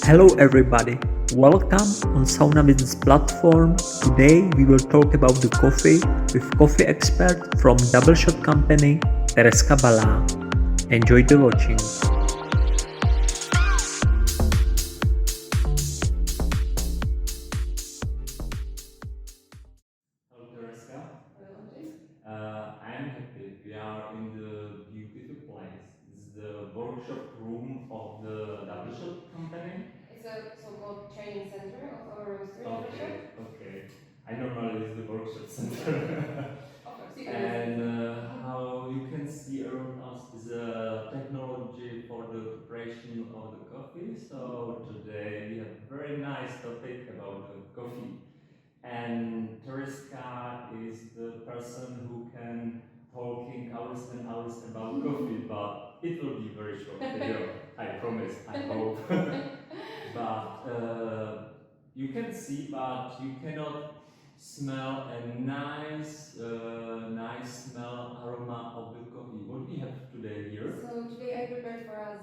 Hello everybody, welcome on SaunaWizards platform. Today we will talk about the coffee with coffee expert from Doubleshot company, Terezka Balá. Enjoy the watching. Hello, Terezka. I am happy we are in the beautiful place. This is the workshop room of the Doubleshot company. It's a so-called training center of our roaster in Okay, Doubleshot. okay. I normally use the workshop center. Of course, you can And use it. how you can see around us is a technology for the preparation of the coffee. So today we have a very nice topic about the coffee. And Terezka is the person who can talking hours and hours about coffee, but it will be very short video. I promise. I hope. But you can see, but you cannot smell a nice smell aroma of the coffee. What we have today here? So today I prepared for us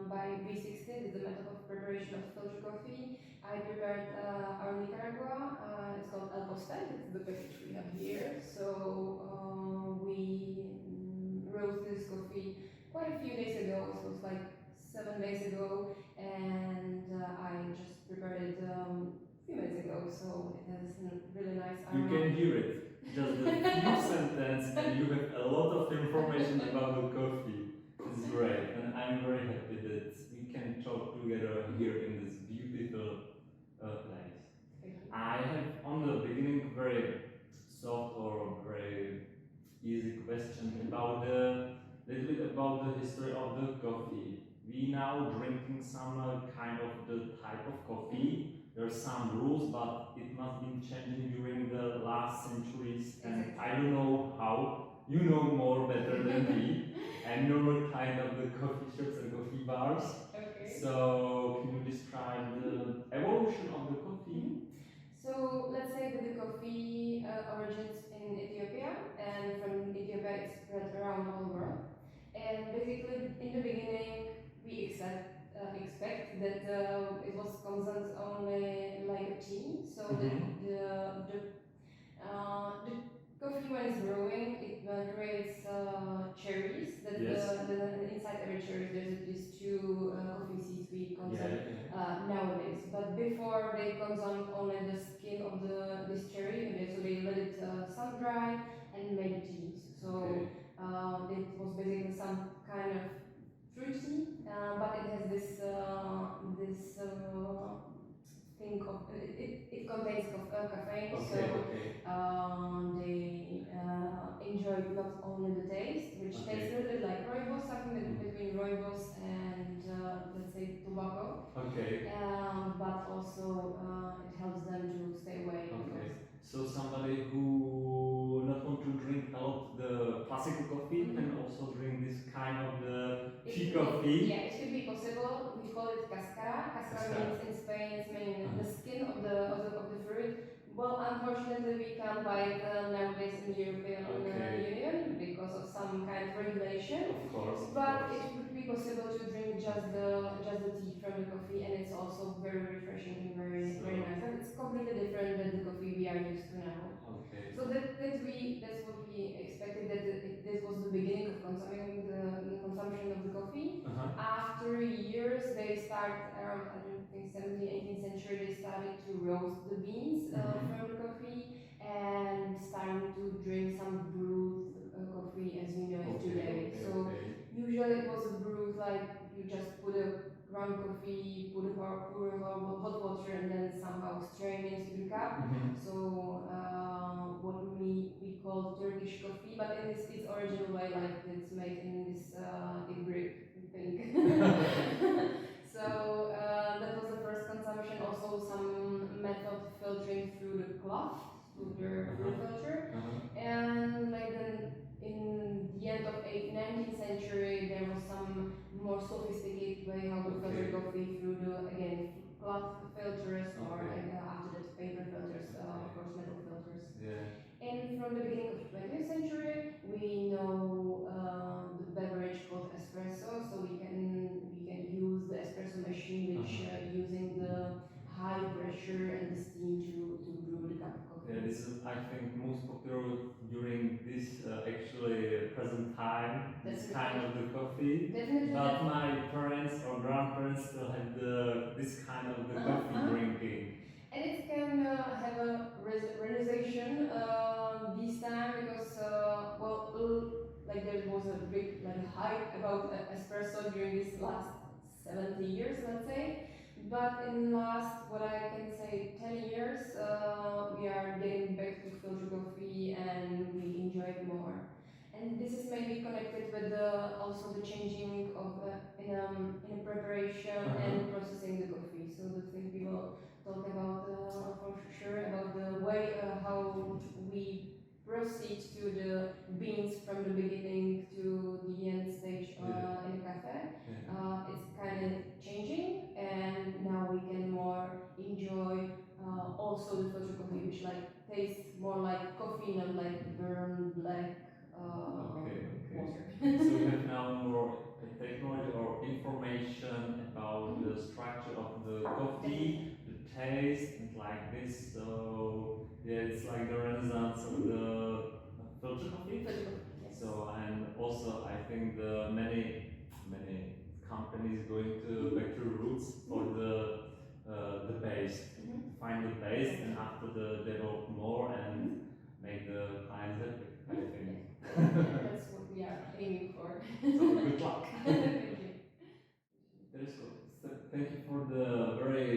by V60. This is the method of preparation of filter coffee. I prepared our Nicaragua. It's called El Poste. It's the package we have here. So we roasted this coffee quite a few days ago. So it's like 7 days ago, and I just prepared it a few minutes ago. So it has a really nice You aroma. can hear it. Just a few sentences and you have a lot of information about the coffee. It's great, and I'm very happy that we can talk together here in this beautiful place. I have on the beginning very soft or very easy question about the little bit about the history of the coffee. We now drinking some kind of the type of coffee. There's some rules, but it must be changing during the last centuries, and Exactly. I don't know how. You know more better than me. I'm normal kind of the coffee shops and coffee bars. Okay. So can you describe the evolution of the coffee? So let's say that the coffee origins in Ethiopia, and from Ethiopia it spread around all the world. And basically, in the beginning, we expect that it was consumed only like a tea. So the coffee when it's growing, it creates cherries. That's Yes. and inside every cherry there's these two coffee seeds we consume Yeah. nowadays. But before they consumed only the skin of this cherry, so they let it sun dry and made the tea. So it was basically some kind of fruit tea, but it has this thing of it contains caffeine. Okay, So okay. they enjoy not only the taste, which tastes a Okay. little bit like rooibos, something between rooibos and let's say tobacco, Okay. but also it helps them to stay awake. Okay. Because So somebody who not want to drink a lot the classical coffee can also drink this kind of the tea coffee. Yeah, it could be possible. We call it cascara. Cascara means in Spain it's mean the skin of the fruit. Well, unfortunately, we can't buy it nowadays in the European Union because of some kind of regulation. Of course. But it would be possible to drink just the tea from the coffee, and it's also very refreshing and very nice. And it's completely different than the coffee we are used to now. Okay. So that's what we expected, that this was the beginning of consuming the consumption of the coffee. After years, they start around, I don't think, 17th, 18th century. They started to roast the beans from the coffee and starting to drink some brewed coffee as we know it today. So usually it was a brewed, like you just put a ground coffee, pour a hot water, and then somehow strain into the cup. So what we call Turkish coffee, but in its original way, like it's made in this ibrik thing. So that was the first consumption. Also some method filtering through the cloth, through the filter, and like then in the end of 19th century there was some more sophisticated way how to filter coffee through the again cloth filters, or after that paper filters, of course metal filters. And from the beginning of 20th century, we know the beverage called espresso. So we can use the espresso machine, which this Definitely. kind of the coffee. Definitely. But my parents or grandparents still had this kind of the coffee drinking. And it can have a realization this time because like there was a big like hype about espresso during this last 70 years, let's say. But in last, what I can say, 10 years, we are getting back to filter coffee and we enjoy it more. And this is maybe connected with also the changing of in a preparation and processing the coffee. So the thing we will talk about for sure about the way how we proceed to the beans from the beginning to the end stage in a cafe. It's kind of changing, and now we can more enjoy also the filter coffee, which like tastes more like coffee, not like burnt black water. So we have now more technology or information about the structure of the coffee, the taste, and like this. So yeah, it's like the renaissance of the filter coffee. Yes. So and also I think the many companies going to back to roots for the base, find the base, and after the develop more and make the clients happy. I think. That's what we are aiming for. So good luck. Thank you. Thank you for the very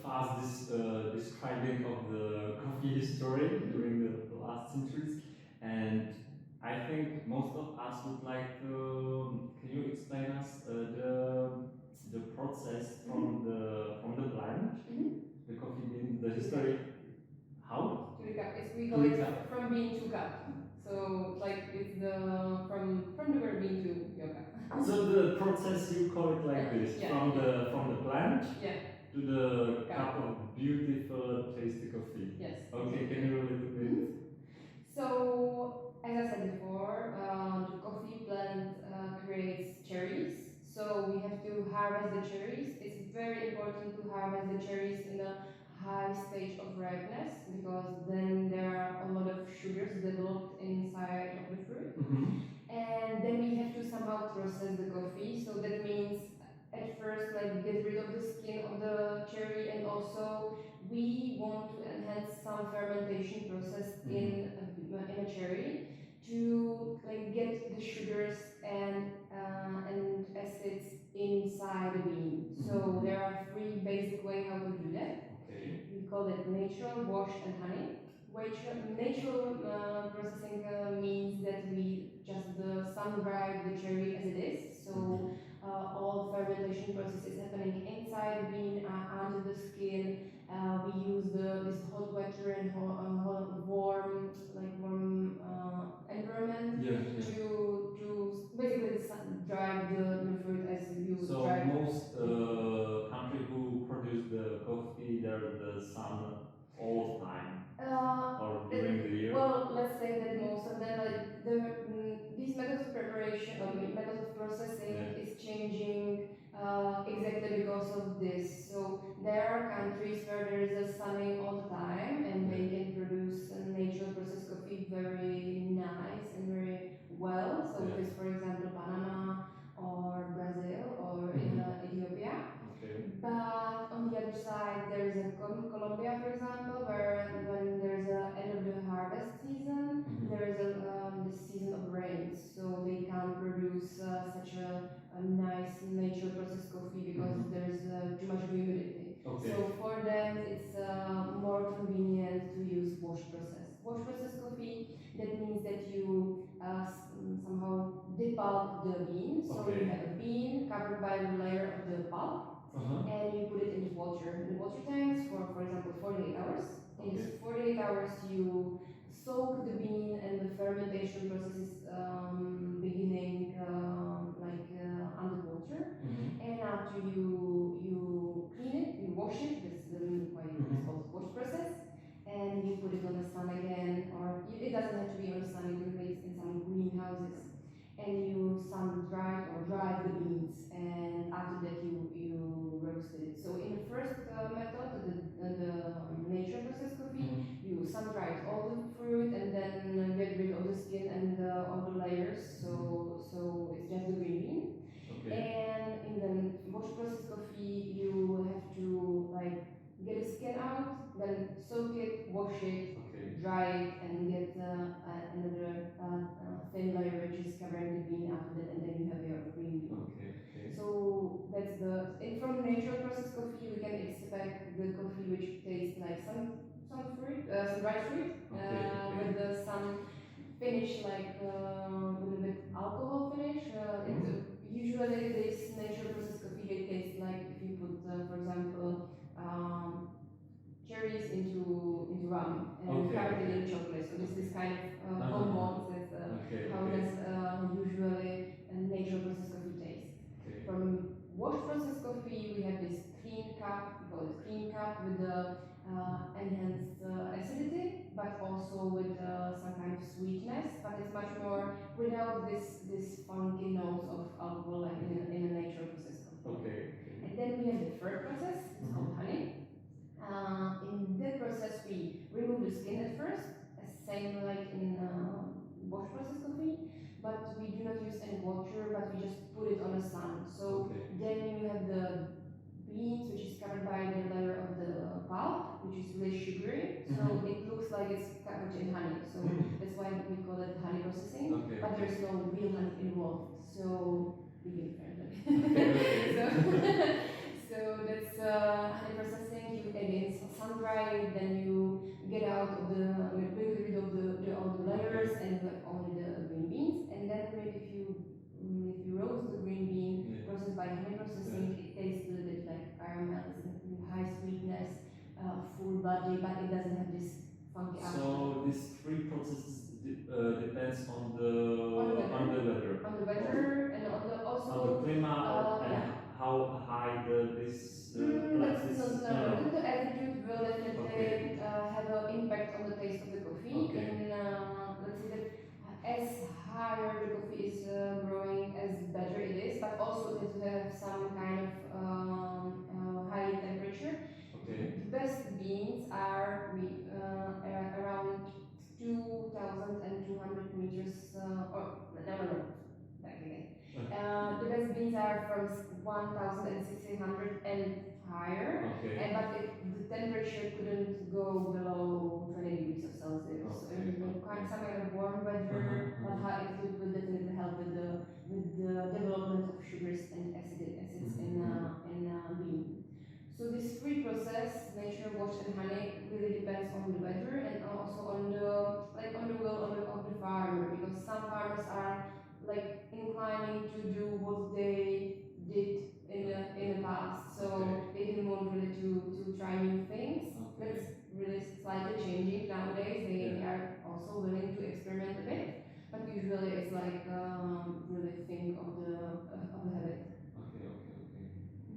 fast describing of the coffee history during the last centuries. And I think most of us would like to. Can you explain us the process from the plant, the coffee bean, the history? How? To the cup. We call it from bean to cup. So like it's the from the verb bean to your cup. So the process you call it like this, from the plant to the cup of beautiful tasty coffee. Yes. Okay, can you a little bit? So as I said before, the coffee plant creates cherries. So we have to harvest the cherries. It's very important to harvest the cherries in a high stage of ripeness because then there are a lot of sugars developed inside of the fruit. And then we have to somehow process the coffee. So that means at first like get rid of the skin of the cherry, and also we want to enhance some fermentation process in a cherry to like get the sugars and acids inside the bean. So there are three basic ways how to do that. We call it natural, wash, and honey. Natural processing means that we just sun dry the cherry as it is. So all fermentation process is happening inside the bean, under the skin. We use this hot water and warm environment to basically dry the fruit as you so dry. So most country who produce the coffee, there's the sun all the time or during the year. Well, let's say that most of them, like these methods of preparation or methods of processing is changing exactly because of this. So there are countries where there is a sunny all the time, and they can produce natural processed coffee very nice and very well. So it is, for example, Panama or Brazil or Ethiopia. But on the other side, there is a Colombia, for example, where when there's a end of the harvest season, there is the season of rains, so they can't produce such a nice natural processed coffee because there's too much humidity. So for them, it's more convenient to use wash process. Wash processed coffee, that means that you somehow depulp the bean. So you have a bean covered by a layer of the pulp. And you put it in the water tanks for example 48 hours. In these 48 hours you soak the bean, and the fermentation process is beginning underwater. And after you clean it, you wash it, this is why it's called wash process, and you put it on the sun again, or it doesn't have to be on the sun, you can place it in some greenhouses, and you sun dry or dry the beans, and after that you roasted it. So in the first method, the nature processed coffee, you sun dry all the fruit and then get rid of the skin and all the layers. So from natural processed coffee we can expect the coffee which tastes like some fruit, some dried fruit, with some finish like a little bit alcohol finish. Usually this natural processed coffee it tastes like if you put, for example, cherries into rum and covered it in chocolate. So this is kind of bonbons. That's how does usually a natural processed coffee taste. From washed processed coffee, we have this clean cup. We call it clean cup with the enhanced acidity, but also with some kind of sweetness. But it's much more without this funky nose of alcohol like in a natural processed coffee. And then we have the third process. It's called honey. In that process, we remove the skin at first, same like in wash process coffee, but we do not use any water, but we just put it on the sun. So then you have the beans, which is covered by the layer of the pulp, which is really sugary. So it looks like it's covered in honey. So that's why we call it honey processing. But there's no real honey involved. So vegan friendly. So that's honey processing. You again sun dry, then you get rid of all the layers, and you have only the green beans. And then if you roast the green bean processed by honey processing, it tastes a little bit like caramel. It's high sweetness, full body, but it doesn't have this funky So these three processes depends on the weather. On the weather and also on the climate and how high the altitude will definitely have an impact on the taste of the coffee. And let's say that as higher the coffee is growing, as better it is, but also it has to have some kind of high temperature. The best beans are around 2,200 meters, back again. The best beans are from 1,600 and higher, but the temperature couldn't go below 20 degrees of Celsius. Some kind of warm weather, but high altitude will definitely help with the development of sugars and acids in bean. So this free process, natural wash and honey, really depends on the weather and also on the will of the farmer, because some farmers are like inclining to do what they did in the past, so they didn't want really to try new things. That's really slightly changing nowadays. They are also willing to experiment a bit, but usually it's like really think of the habit.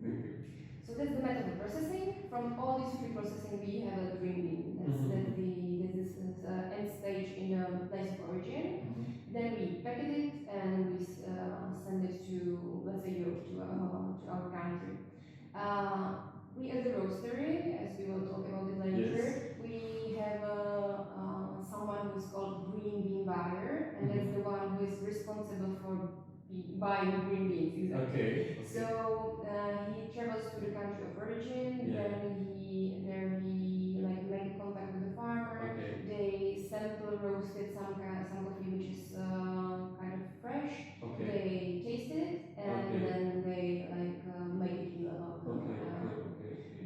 Thank you. So that's the method of processing. From all these three processing, we have a green bean. This is end stage in the place of origin. Then we packet it and we send it to, let's say, Europe, to our country. We as a roastery, as we will talk about it later, we have someone who is called green bean buyer, and that's the one who is responsible for buying green beans. Exactly. So he travels to the country of origin. Then he like make contact with the farmer. They sample roasted some coffee which is kind of fresh. They taste it and then they like make it heal about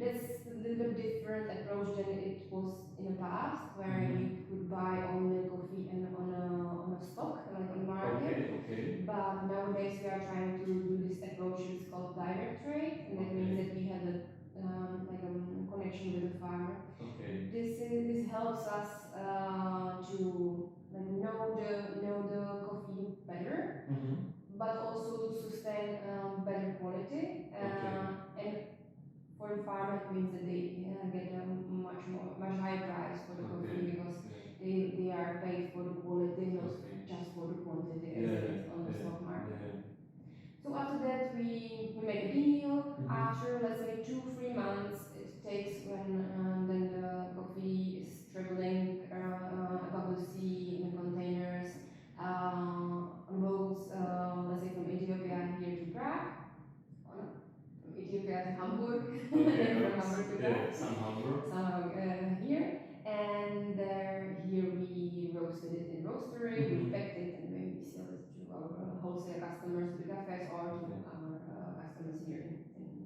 That's a little bit different approach than it was in the past, where you could buy only coffee and on a stock, like on the market. But nowadays we are trying to do this approach. It's called direct trade, and that means that we have a connection with the farmer. This helps us to like know the coffee better, but also to sustain better quality. And for the farmer, it means that they get a much higher price for the coffee, because they are paid for the quality, not just for the quantity as it is on the stock market. So after that, we make a deal. After, let's say, 2-3 months, it takes when then the coffee is traveling above the sea in containers on boats, let's say from Ethiopia here to Prague, or from Ethiopia to Hamburg, from Hamburg to Prague, somehow here. And here we roasted it in roastery, we packed it, and then we sell it to our wholesale customers, to the cafes, or to our customers here in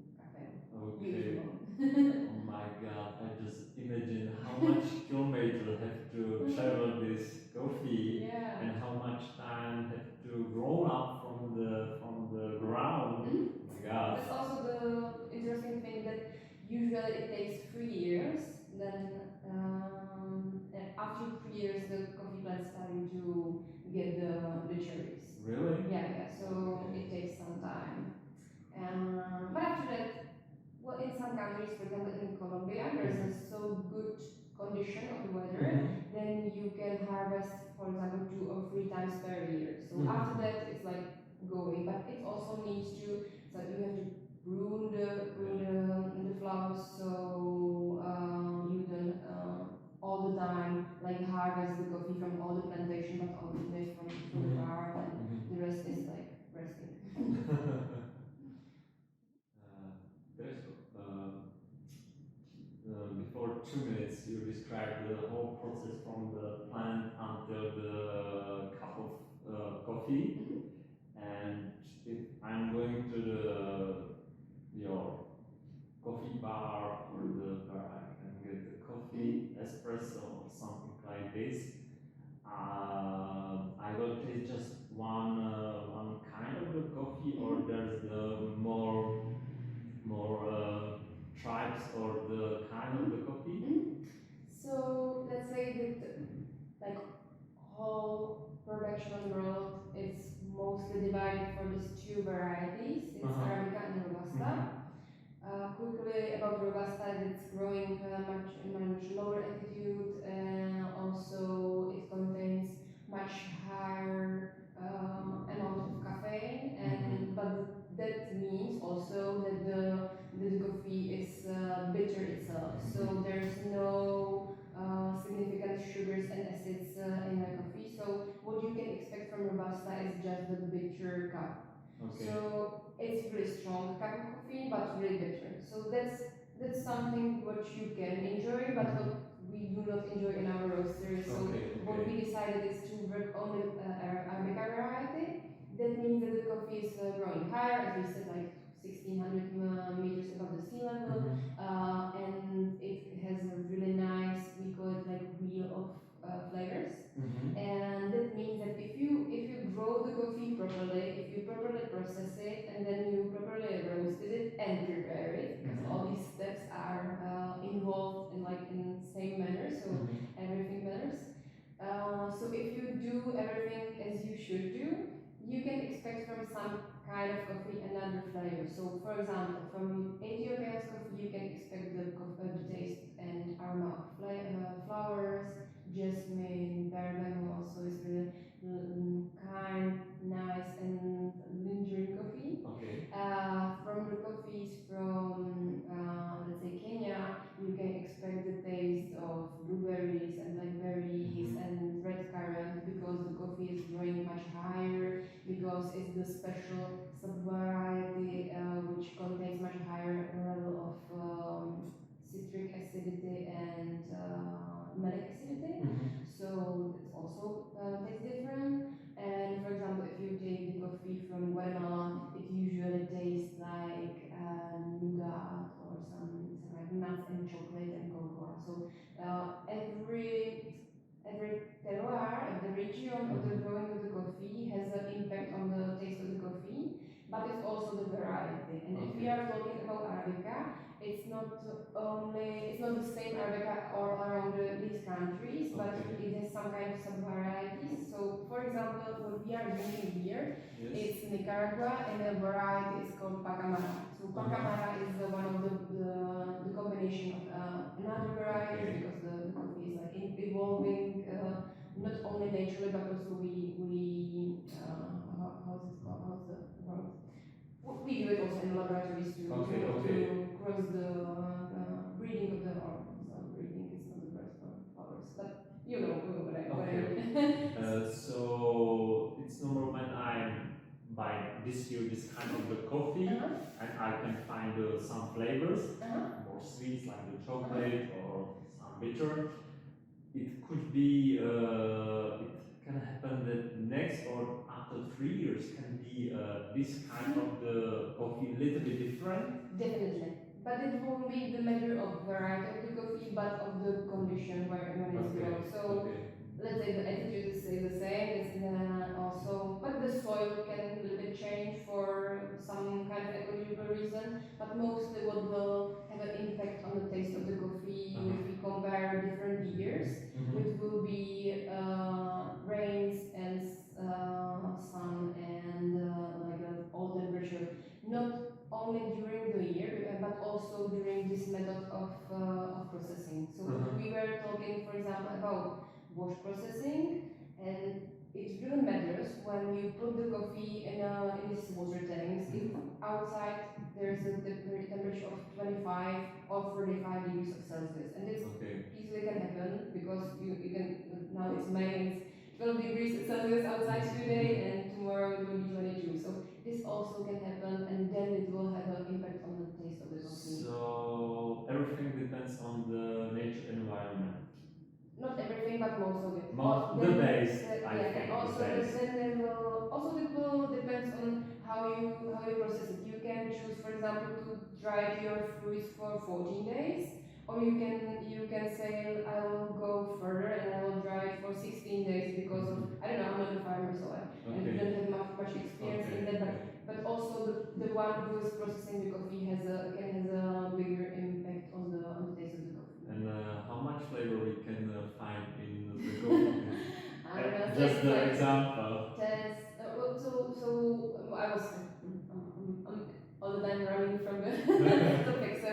countries, for example in Colombia, there's a so good condition of the weather, then you can harvest, for example, 2 or 3 times per year. So after that, it's like going, but it also needs to, so you have to prune the flowers, so you don't all the time like harvest the coffee from all the plantation, but only from the farm, and the rest is like resting. Tereska, before 2 minutes you described the whole process from the plant until the cup of coffee. And if I'm going to your coffee bar or where I can get the coffee, espresso or something like this, I will taste just one kind of the coffee, or there's the more tribes or the kind of the coffee. So let's say that like whole production of the world is mostly divided for these 2 varieties. It's Arabica and Robusta. Quickly about Robusta, it's growing much lower altitude, and also it contains much higher amount of caffeine, and but that means also that the coffee is bitter itself. So there's no significant sugars and acids in the coffee. So what you can expect from Robusta is just the bitter cup. So it's really strong cup of coffee, but really bitter. So that's something what you can enjoy, but what we do not enjoy in our roastery. So what we decided is to work on the Arabica variety. That means that the coffee is growing higher, as we said, like 1600 meters above the sea level, and it has a really nice, we call it like wheel of flavors. And that means that if you grow the coffee properly, if you properly process it, and then you properly roasted it and prepare it, because all these steps are involved in same manner, so everything matters. So if you do everything as you should do, you can expect from some kind of coffee another flavor. So for example, from Ethiopian coffee, you can expect the taste and aroma of flowers, jasmine, bergamot. So it's really kind, nice, and lingering coffee. From the coffees from let's say Kenya, you can expect the taste of blueberries and blackberries and red currant, because the coffee is growing much higher, because it's the special sub-variety which contains much higher level of citric acidity and malic acidity. So it's also tastes different. And for example, if you take the coffee from Guatemala, it usually tastes like nougat or some like nuts and chocolate and cocoa. So every terroir, every region of the growing of the coffee has an impact on the taste of the coffee, but it's also the variety. And if we are talking about Arabica, it's not the same Arabica all around these countries, but it has some kind of sub-varieties. So for example, what we are drinking here, it's Nicaragua, and the variety is called Pacamara. So Pacamara is one of the combination of another variety, because the coffee is like evolving not only naturally, but also we how's it called? How's the word? We do it also in laboratories to cross the breeding of the hormones. Breeding is not the word for flowers, but you know what I mean. So it's normal when I buy this kind of the coffee, and I can find some flavors, more sweets like the chocolate or some bitter. It could be, it can happen that next or after 3 years can be this kind of the coffee a little bit different. Definitely. But it won't be the matter of variety of the coffee, but of the condition when it's grown. So let's say the attitude is the same. It's also, but the soil can a little bit change for some kind of ecological reason. But mostly, what will have an impact on the taste of the coffee, if we compare different years, which will be rains and sun and like all temperature. Not only during during the year, but also during this method of processing. So we were talking, for example, about wash processing, and it really matters when you put the coffee in these water tanks. If outside there's a temperature of 25 or 45 degrees of Celsius, and this easily can happen because you can now it's May and it's 12 degrees Celsius outside today, and tomorrow it will be 22. So this also can happen, and then it will have an impact on the taste of the coffee. So everything depends on the nature environment. Not everything, but most of it. The base, I think. And also, the base. then it will depends on how you process it. You can choose, for example, to dry your fruits for 14 days, or you can say I will go further and I will dry it for 16 days because of I don't know, I'm not a farmer, so I don't have much experience in that. But also the one who is processing the coffee has a bigger impact on the taste of the coffee. And how much flavor we can find in the coffee? I don't know, Just the example. So I was I'm all the time running from the topic. So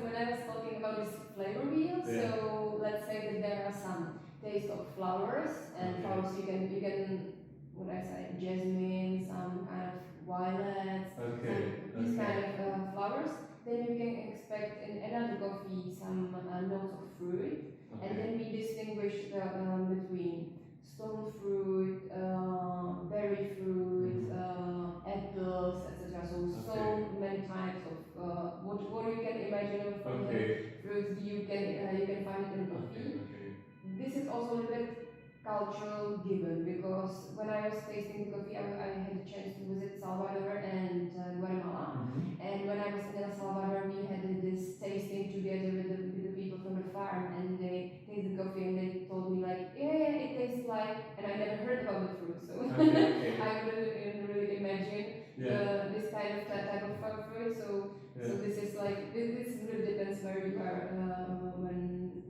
when I was talking about this flavor wheel, so let's say that there are some taste of flowers, and flowers you can what I say, jasmine, some kind of violets, these kind of flowers. Then you can expect in another coffee some notes of fruit, and then we distinguish between stone fruit, berry fruit, apples, etc. So many types of what you can imagine from the fruits you can find in coffee. This is also a little bit cultural given, because when I was tasting the coffee, I had a chance to visit Salvador and Guatemala. And when I was in El Salvador, we had this tasting together with the people from the farm, and they tasted the coffee and they told me like, yeah, it tastes like, and I never heard about the fruit, so I wouldn't really imagine this kind of type of fruit. So this is like this really depends where you are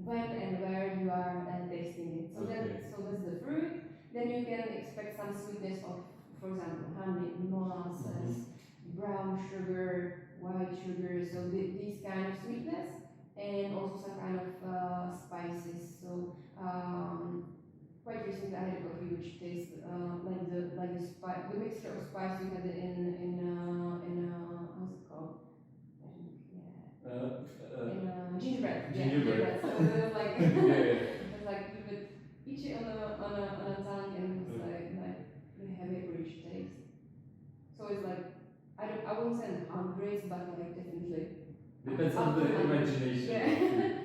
when and where you are tasting it. So that's the fruit. Then you can expect some sweetness of, for example, honey, molasses, brown sugar, white sugar. So these kind of sweetness, and also some kind of spices. So quite recently I had a coffee which tastes like the mixture of spice you had in how's it called? Gingerbread. Gingerbread. So it was like it was like a little bit itchy on a tongue, and it was like really heavy, rich taste. So it's like I won't say hundreds, but like definitely depends on the imagination.